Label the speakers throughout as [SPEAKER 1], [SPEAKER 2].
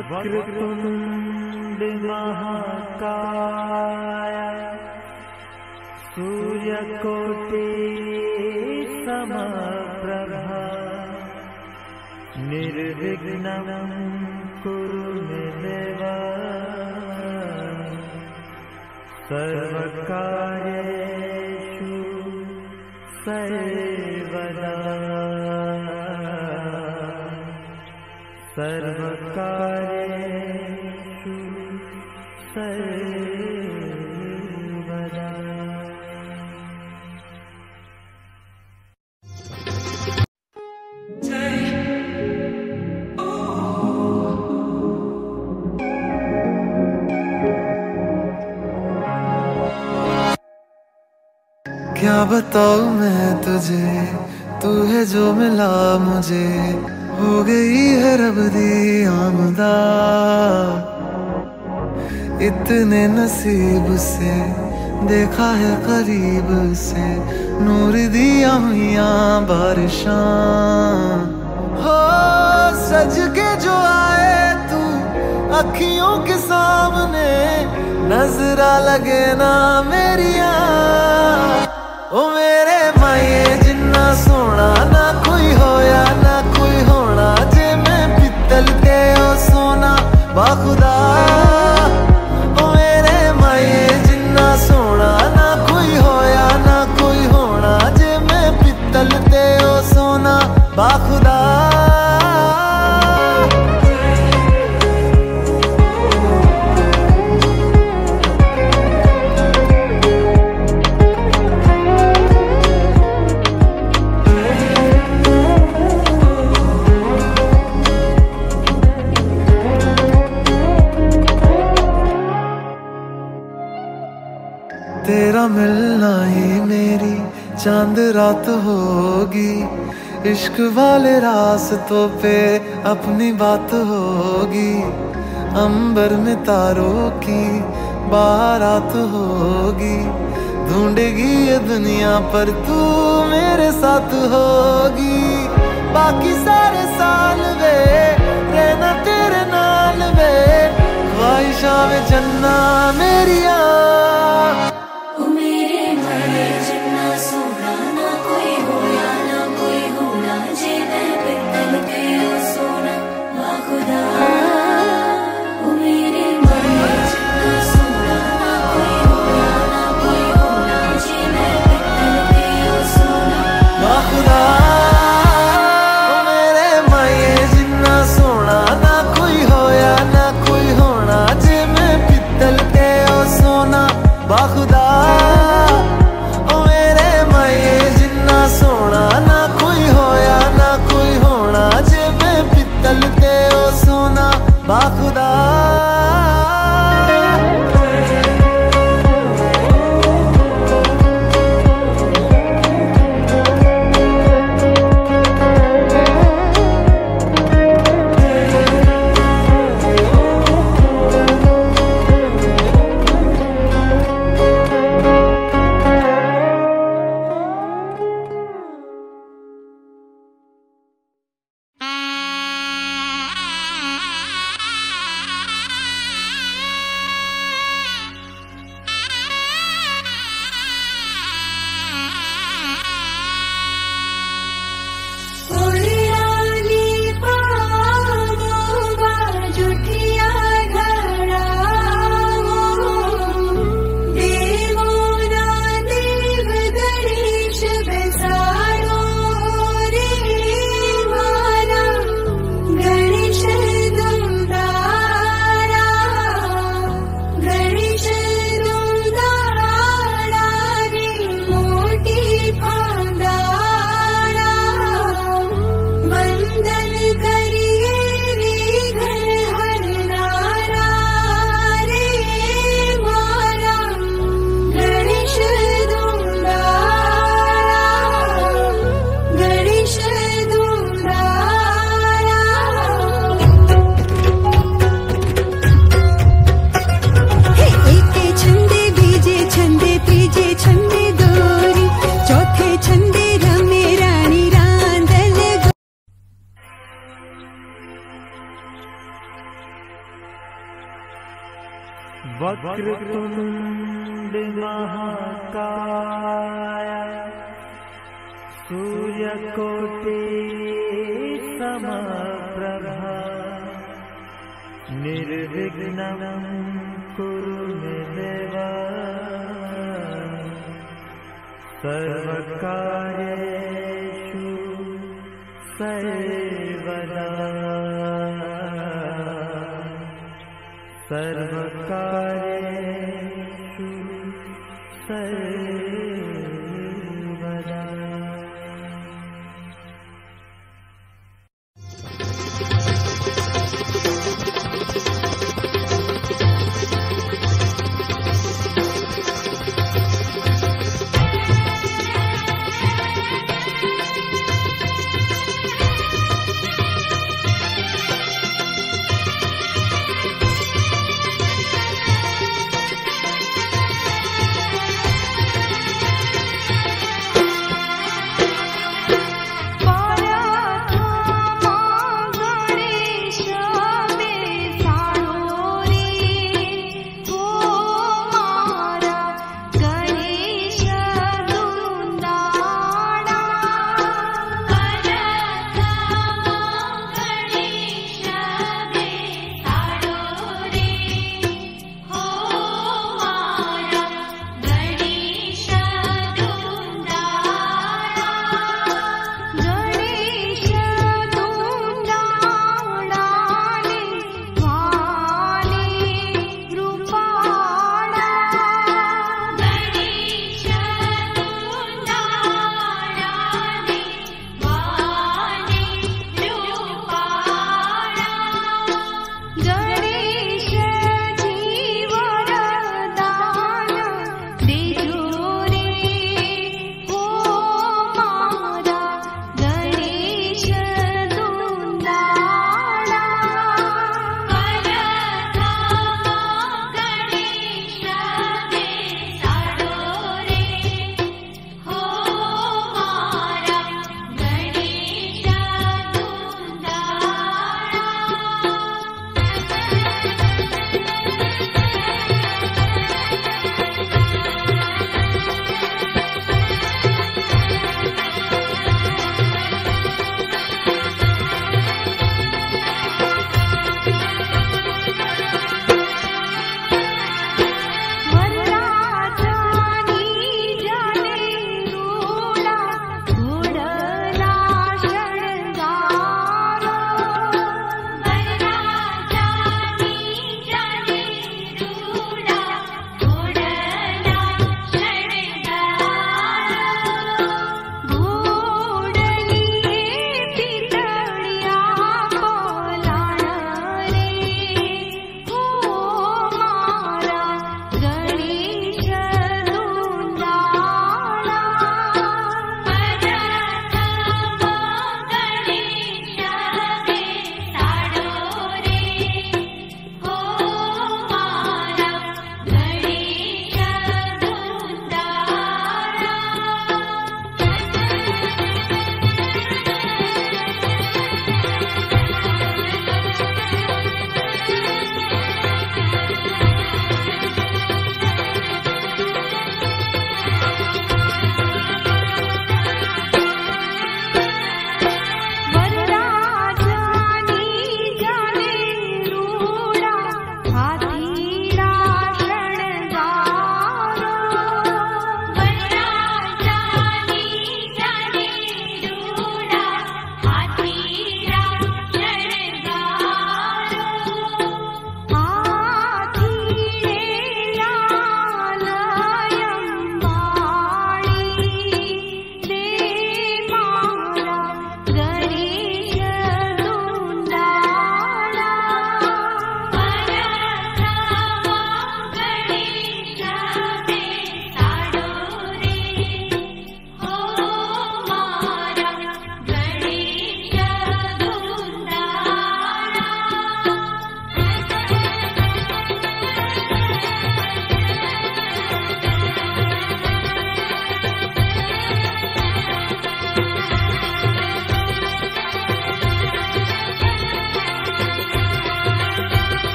[SPEAKER 1] वक्रतुंड महाकाय सूर्यकोटि समप्रभा निर्विघ्नं कुरु मे देव सर्वकार्येषु सर्वदा सर्वकार्येषु सर्वदा।
[SPEAKER 2] क्या बताऊं मैं तुझे, तू है जो मिला मुझे, हो गई है रब दी आमदा। इतने नसीब से देखा है करीब से, नूर दिया हुआ बारिशां। हो सज के जो आए तू अखियों के सामने, नजरा लगे ना मेरिया। ओ मेरे माये जिन्ना सोना ना कोई होया ना कोई होना, जे मैं पित्तल के ओ सोना बाखुदा। ओ मेरे माये जिन्ना सोना ना कोई होया ना कोई होना, जे मैं पित्तल के ओ सोना बाखुदा। तेरा मिलना ही मेरी चांद रात होगी, इश्क वाले रास्तों पे अपनी बात होगी। अंबर में तारों की बारात होगी, ढूंढेगी ये दुनिया पर तू मेरे साथ होगी। बाकी सारे साल वे रहना तेरे नाल वे, ख्वाहिशां में जन्ना मेरिया। सोना
[SPEAKER 1] वक्रतुंड महाकाय सूर्यकोटि समप्रभा निर्विघ्नं कुरु मे देव सर्वकार्येषु सर्वदा सर्वकार्येषु सर्वदा।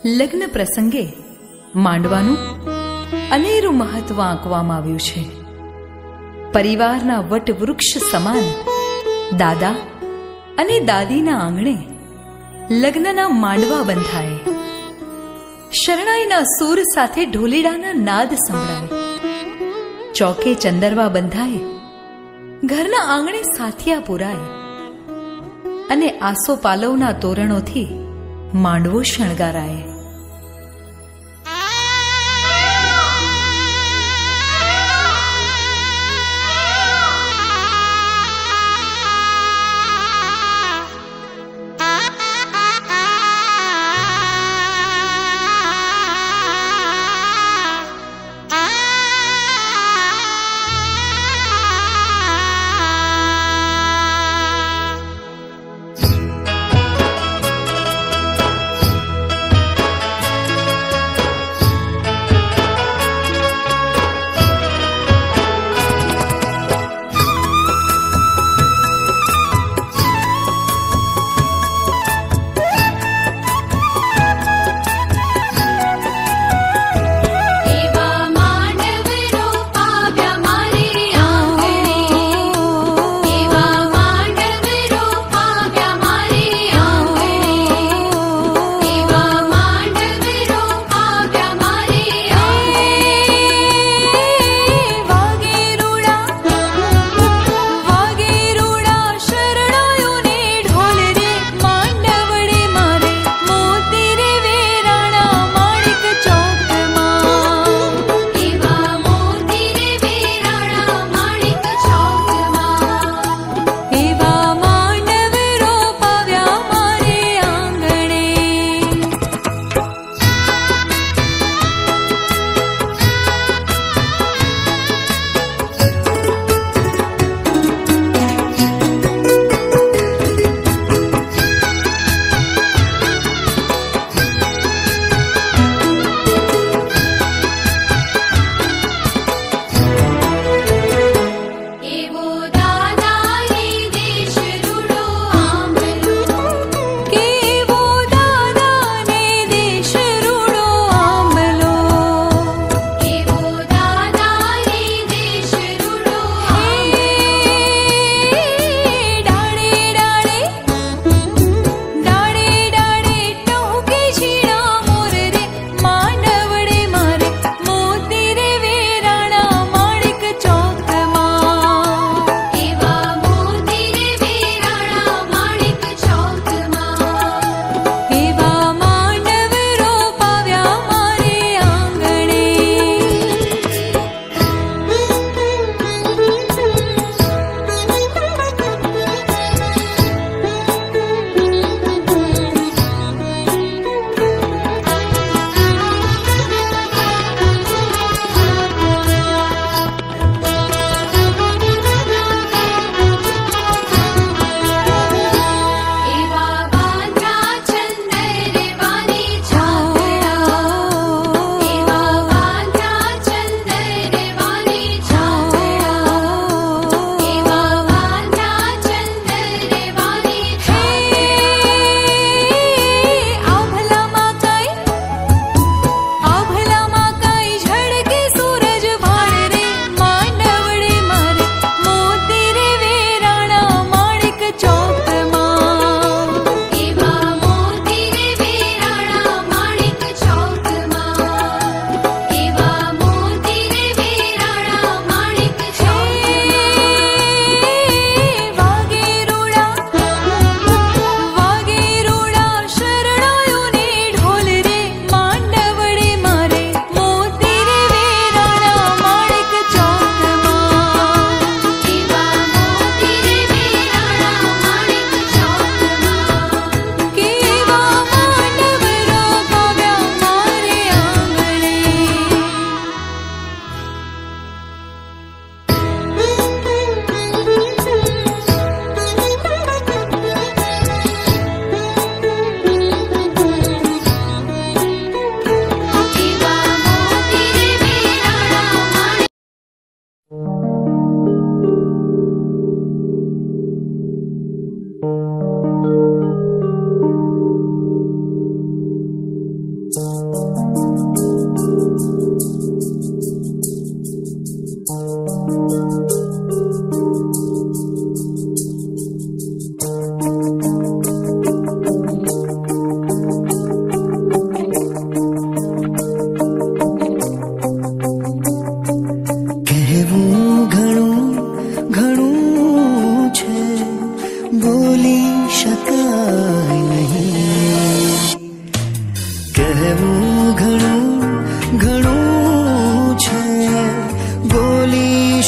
[SPEAKER 3] લગ્ન પ્રસંગે માંડવાનું અનેરું મહત્વ આંકવામાં આવ્યું છે. પરિવારના વટવૃક્ષ સમાન દાદા અને દાદીના આંગણે લગ્નના માંડવા બંધાય. શરણાઈના સૂર સાથે ઢોલીડાના નાદ સંભળાય. ચોકે ચંદરવા બંધાય, ઘરના આંગણે સાથિયા પુરાય અને આસોપાલવના તોરણોથી માંડવો શણગારાય.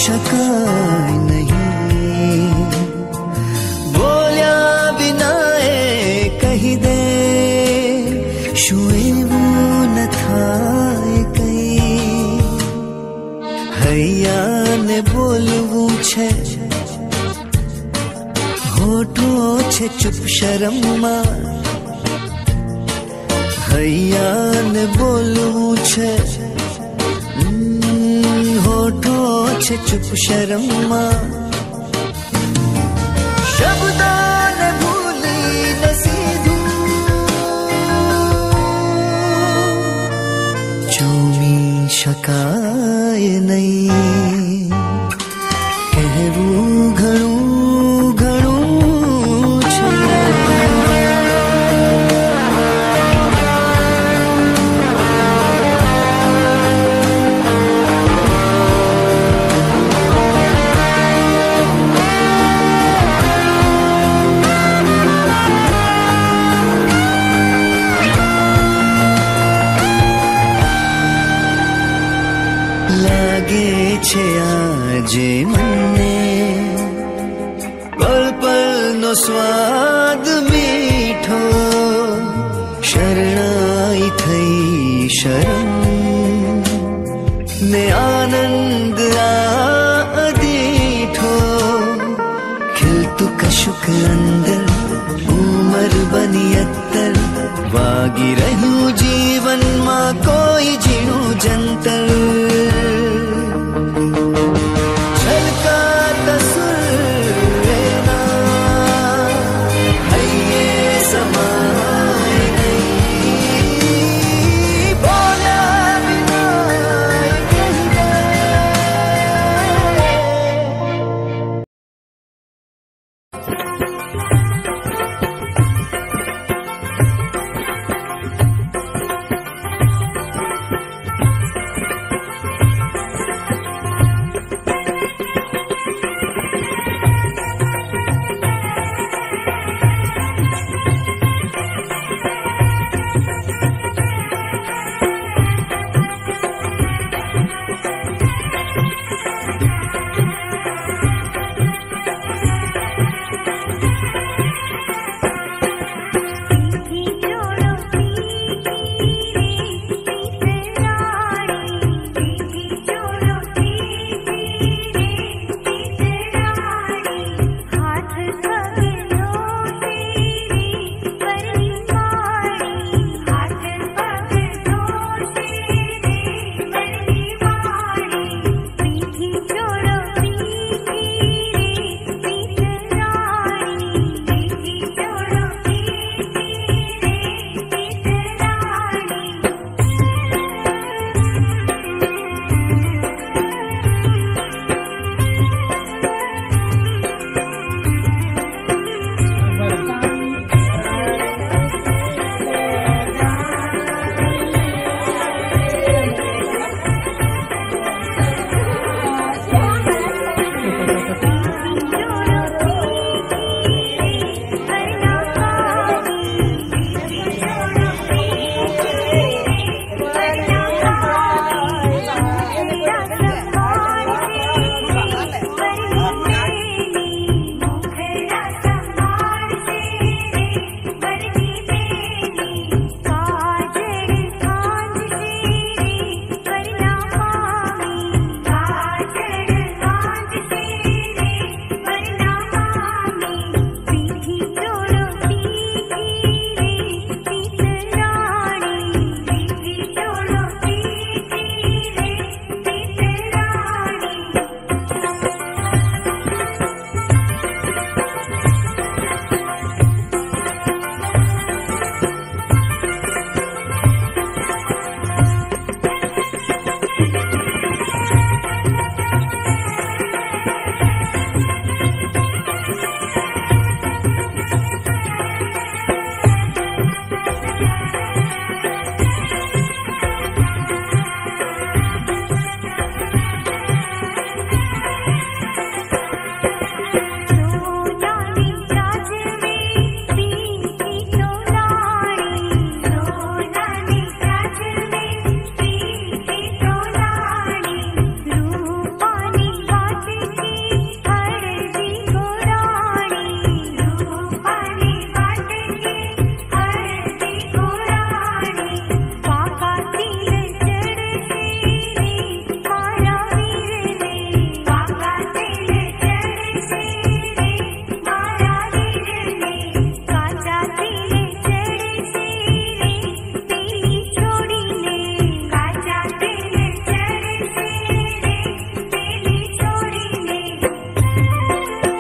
[SPEAKER 2] શકાય નહીં. બોલ્યા વિના એ કહી દે, શું એવું ન થાય કઈ? હૈયાને બોલવું છે, હોઠો છે ચૂપ શરમમાં. હૈયાને બોલવું છે, હોઠો છે ચૂપ શરમમાં. શબ્દોને ભૂલીને સીધું ચૂમી શકાય નહીં. કહેવું ઘણું ઘણું છે. લાગે છે આજે મને પલ પલનો સ્વાદ મીઠો. શરણાઈ થઈ શરમ ને આનંદ આ દીઠો. ખીલતું કશુંક અંદર ઉમર બની અત્તર. વાગી રહ્યું જીવનમાં કો